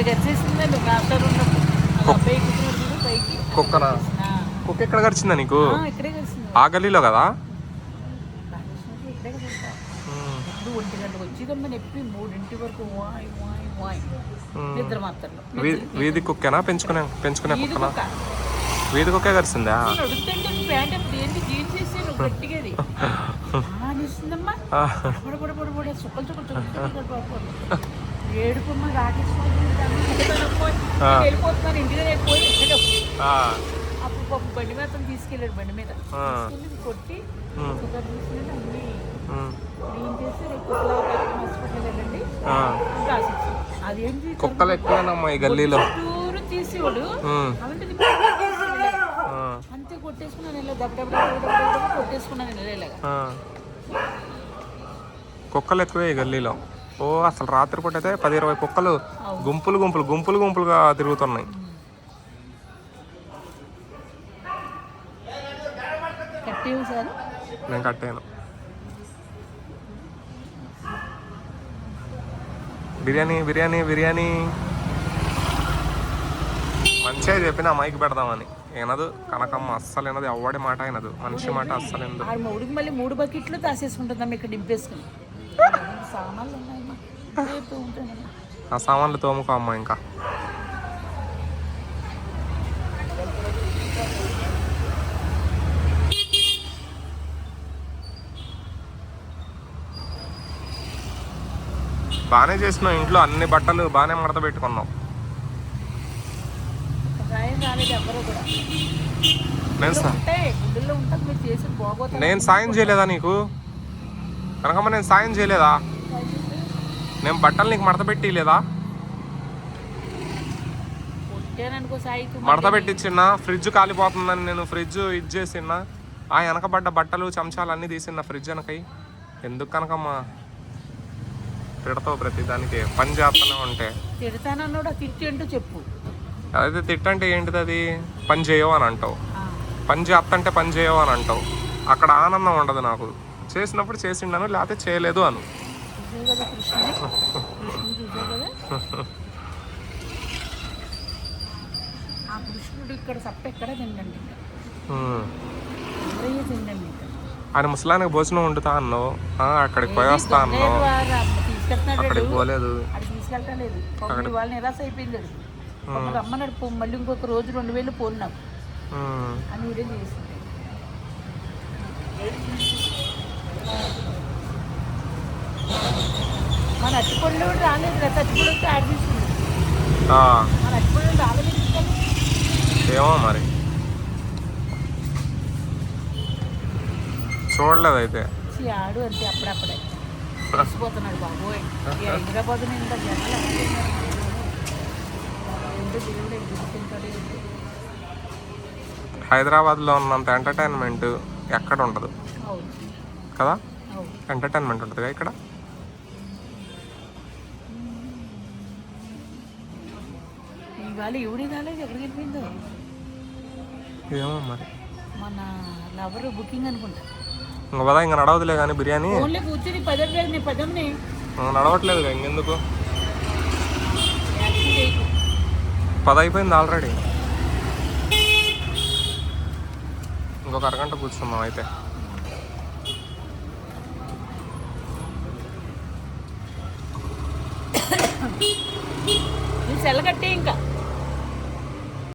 ఇక్కడ వచ్చేసిందండి ఆఫ్టర్ ఉన్నప్పుడు పైకి కుక్కనా? కుక్క ఎక్కడ కరిచిందా నీకు? ఇక్కడే కలిసింది. ఆ గల్లీలో కదా? ఇక్కడే కదా. ఇప్పుడు 1 గంటలకు వచ్చేదమ్మా నొప్పి 3 వరకు వాయ్ వాయ్ వాయ్ నిద్ర మాత్రలు. వీధి కుక్కేనా పెంచుకునే కుక్కనా? వీధి కుక్కే కరిసిందా? అడుగుతుంటే ప్యాంట్ అప్పుడు ఏంటి జీన్స్ చేసాను గట్టిగది అనిస్తుందమ్మా. పొడ చుక్కలు ఏడుపమ్మా వెళ్ళిపోతున్నాను ఇంటికి వెళ్ళిపోయి అప్పుడు పాప బండి మీద తీసుకెళ్ళాడు. బండి మీద కొట్టి షుగర్ తీసుకెళ్ళి అన్ని క్లీన్ చేసి రేపు హాస్పిటల్ వెళ్ళండి రాసేసి. అదేంటి కుక్కలు ఎక్కువేనమ్మా ఈ గల్లీలో. టూరు తీసేవాడు అలాంటిది అంతే కొట్టేసుకున్నాను ఇలా దెబ్బ కొట్టేసుకున్నాను ఇలాగా. కుక్కలు ఎక్కువే ఈ గల్లీలో. ఓ అసలు రాత్రిపూట అయితే 10-20 కుక్కలు గుంపులుగా తిరుగుతున్నాయి. నేను కట్టాను. బిర్యానీ మంచిగా చెప్పిన మైకి పెడదామని వినదు కనకమ్మ. అస్సలు వినదు, ఎవ్వడి మాట వినదు, మనిషి మాట అస్సలు వినదు. మూడికి మళ్ళీ 3 బకెట్లు తాసేసుకుంటుందమ్మా ఇక్కడ దింపేసుకుని. సామాన్లు ఉన్నాయమ్మా ఆ సామాన్లు తోముకో అమ్మ. ఇంకా బాగానే చేసినావు, ఇంట్లో అన్ని బట్టలు బాగానే మడత పెట్టుకున్నావు. నేను సాయం చేయలేదా నీకు కనకమ్మ? నేను సాయం చేయలేదా? నేను బట్టలు నీకు మడత పెట్టిలేదా? మడత పెట్టించిన్నా. ఫ్రిడ్జ్ కాలిపోతుందని నేను ఫ్రిడ్జ్ ఇది చేసిన్నా. ఆ వెనకబడ్డ బట్టలు చెంచాలు అన్నీ తీసిన్నా ఫ్రిడ్జ్ వెనకై. ఎందుకు కనకమ్మా తిడతావు ప్రతి దానికి? పని చేస్తానే ఉంటే చెప్పు. అదైతే తిట్టంటే ఏంటిది? అది పని చేయవు అని అంటావు. పని చేస్తంటే పని చేయవు అని అంటావు. అక్కడ ఆనందం ఉండదు నాకు. చేసినప్పుడు చేసిండాను, లేకపోతే చేయలేదు అను. ఆయన ముసలానికి భోజనం వండుతా అన్నావు, అక్కడికి పోయి వస్తా అన్నావు, అక్కడికి పోలేదు. వాళ్ళని నిరాశ అయిపోయింది. రమ్మన్నాడు మళ్ళీ ఇంకొక రోజు 2000 పోన్నావు అని ఇదే చేసింది. మన అట్టుపళ్ళు రాలేదు కదా, అట్టుపళ్ళు యాడ్ తీసుకుంది. మన అట్టుపళ్ళు రాలేదు ఏమో మరి చూడలేదు అయితే. ఆడు అంతే అప్పుడప్పుడే తెలిసిపోతున్నాడు బాబోయ్. హైదరాబాద్ ఇంత జనాలు హైదరాబాద్లో ఉన్నంత ఎంటర్టైన్మెంట్ ఎక్కడ ఉండదు కదా? ఎంటర్టైన్మెంట్ ఉంటుంది ఇక్కడ. ఏమో మరి మన లవర్ బుకింగ్ అనుకుంటా. ఇంకా పదా, ఇంకా నడవదులే కానీ బిర్యానీ నడవట్లేదు ఇంకెందుకు? 10 అయిపోయింది ఆల్రెడీ. ఇంకొక అరగంట కూర్చున్నాం అయితే. సెల్ కట్టే ఇంకా